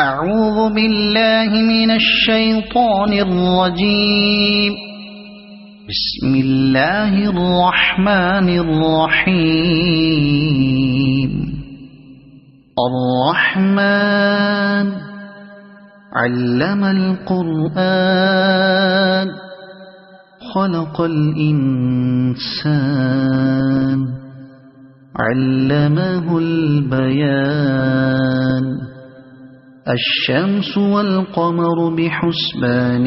أعوذ بالله من الشيطان الرجيم. بسم الله الرحمن الرحيم. الرحمن علم القرآن خلق الإنسان علمه البيان. الشمس والقمر بحسبان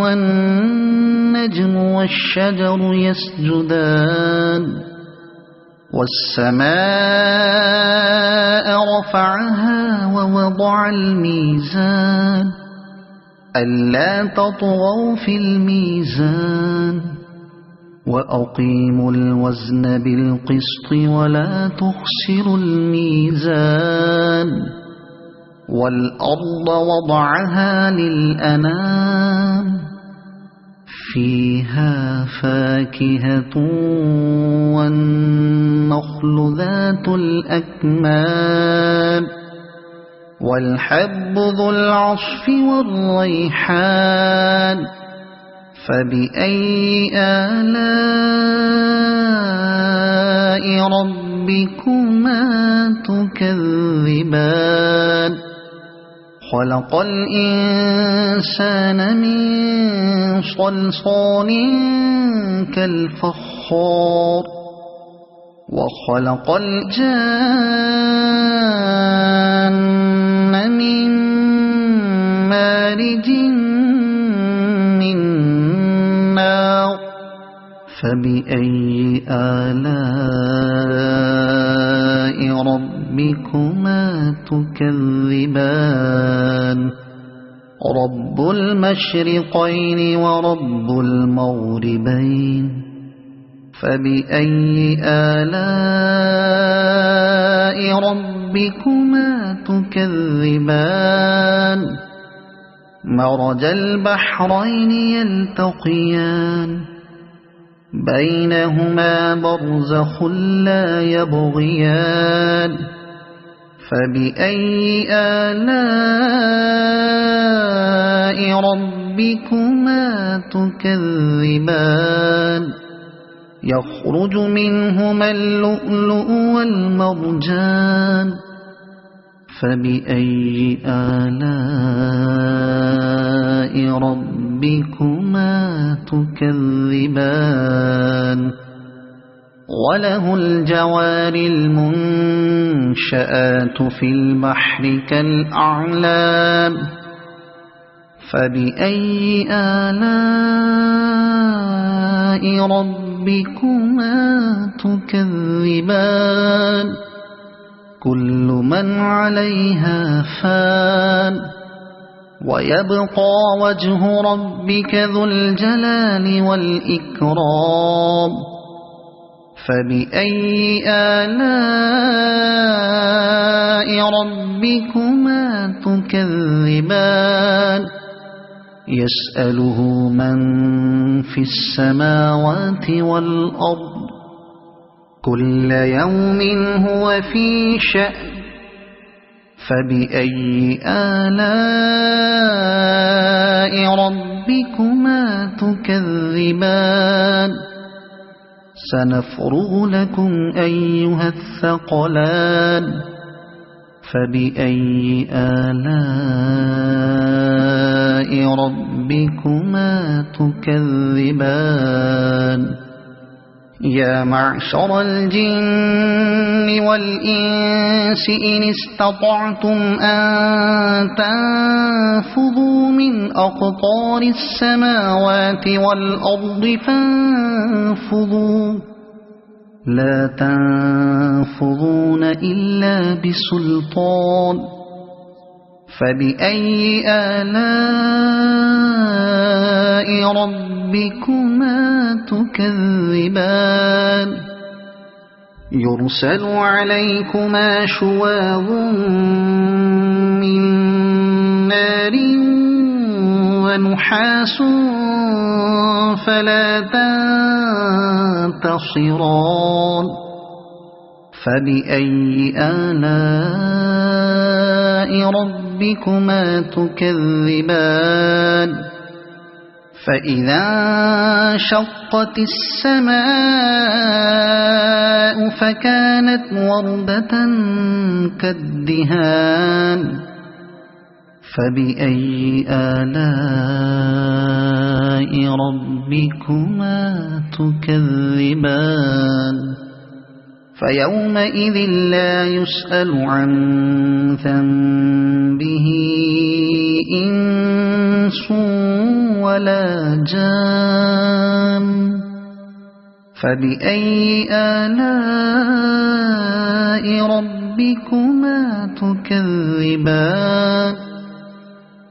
والنجم والشجر يسجدان. والسماء رفعها ووضع الميزان ألا تطغوا في الميزان وأقيموا الوزن بالقسط ولا تخسروا الميزان. والأرض وضعها للأنام فيها فاكهة والنخل ذات الأكمام والحب ذو العصف والريحان. فبأي آلاء ربكما تكذبان. خلق الإنسان من صلصال كالفخار وخلق الجان من مارج من نار. فبأي آلاء ربكما تكذبان. رب المشرقين ورب المغربين. فبأي آلاء ربكما تكذبان. مرج البحرين يلتقيان بينهما برزخ لا يبغيان. فبأي آلاء ربكما تكذبان. يخرج منهما اللؤلؤ والمرجان. فبأي آلاء ربكما تكذبان. وله الجوار المنشآت في البحر كالأعلام. فبأي آلاء ربكما تكذبان. كل من عليها فان ويبقى وجه ربك ذو الجلال والإكرام. فبأي آلاء ربكما تكذبان. يسأله من في السماوات والأرض كل يوم هو في شأن. فبأي آلاء ربكما تكذبان. سنفرغ لكم أيها الثقلان. فبأي آلاء ربكما تكذبان. يا معشر الجن والإنس إن استطعتم أن تنفذوا من أقطار السماوات والأرض فانفذوا لا تنفذون إلا بسلطان. فبأي آلاء ربكما تكذبان. يرسل عليكما شواظ من نار ونحاس فلا تنتصران. فبأي آلاء ربكما تكذبان فإذا انشقت السماء فكانت وردة كالدهان فبأي آلاء ربكما تكذبان فيومئذ لا يسأل عن ذنبه إنس ولا جان فبأي آلاء ربكما تكذبان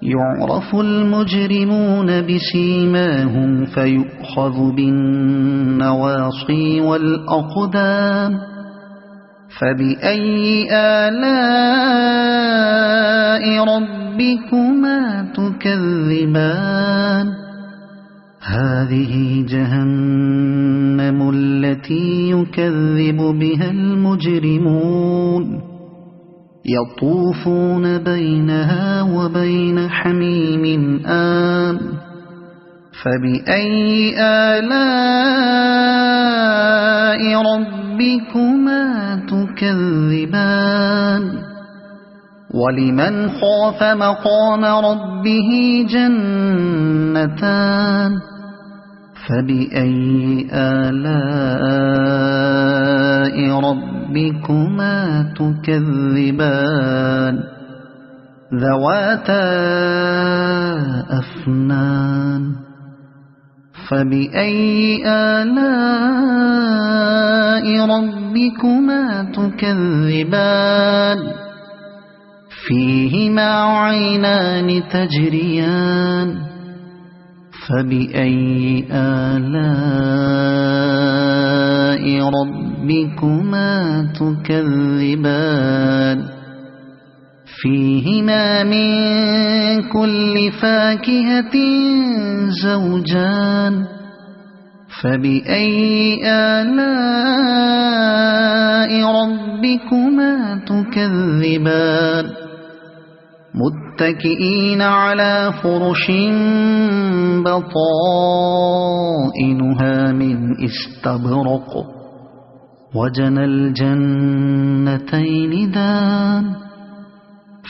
يعرف المجرمون بسيماهم فيؤخذ بالنواصي والأقدام فبأي آلاء ربكما تكذبان هذه جهنم التي يكذب بها المجرمون يطوفون بينها وبين حميم آن فبأي آلاء ربكما تكذبان ولمن خاف مقام ربه جنتان فبأي آلاء ربكما تكذبان ذواتا أفنان فبأي آلاء ربكما تكذبان فيهما عينان تجريان فبأي آلاء ربكما تكذبان فيهما من كل فاكهة زوجان فبأي آلاء ربكما تكذبان متكئين على فرش بطائنها من استبرق وجنى الجنتين دان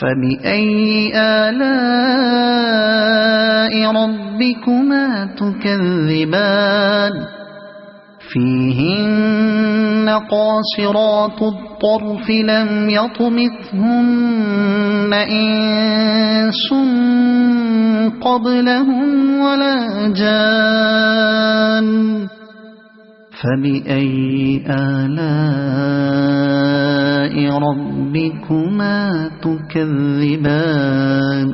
فبأي آلاء ربكما تكذبان فيهن قاصرات الطرف لم يطمثهن إنس قبلهم ولا جان فبأي آلاء ربكما تكذبان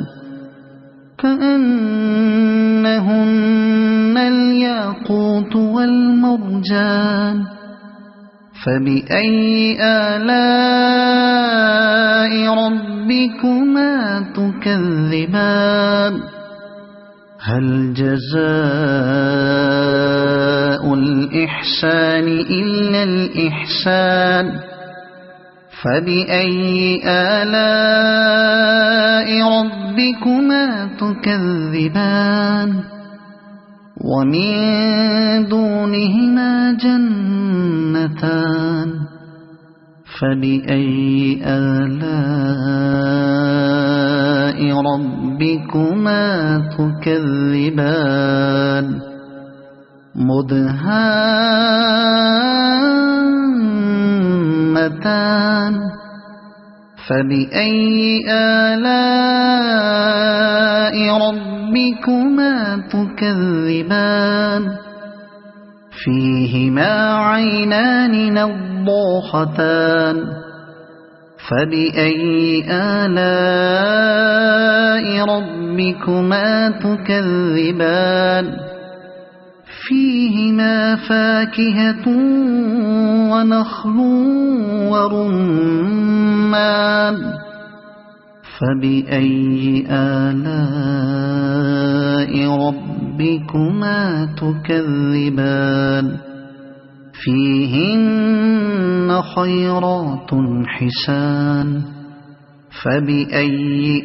كأنهن الياقوت والمرجان فبأي آلاء ربكما تكذبان هل جزاء الإحسان إلا الإحسان فبأي آلاء ربكما تكذبان ومن دونهما جنتان فبأي آلاء ربكما تكذبان مدهامتان فبأي آلاء ربكما تكذبان فيهما عينان نضاختان فبأي آلاء ربكما تكذبان فيهما فاكهة ونخل ورمان فبأي آلاء ربكما تكذبان فيهن خيرات حسان فبأي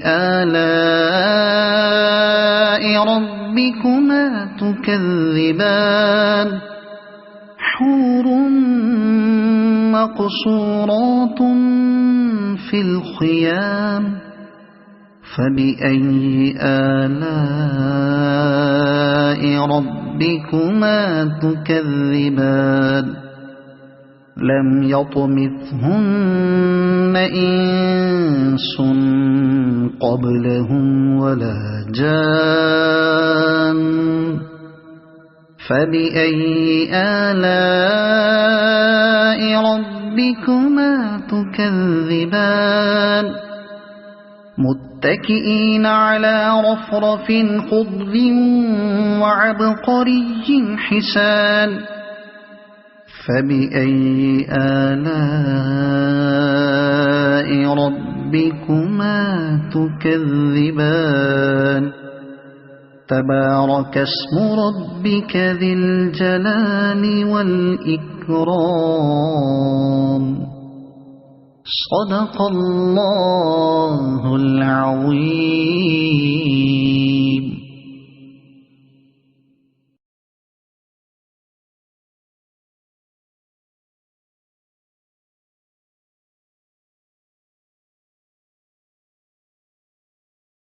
آلاء ربكما تكذبان حور مقصورات في الخيام فبأي آلاء ربكما تكذبان لم يطمثهن إنس قبلهم ولا جان فبأي آلاء ربكما تكذبان متكئين على رفرف خضر وعبقري حسان فبأي آلاء ربكما تكذبان تبارك اسم ربك ذي الجلال والإكرام صدق الله العظيم.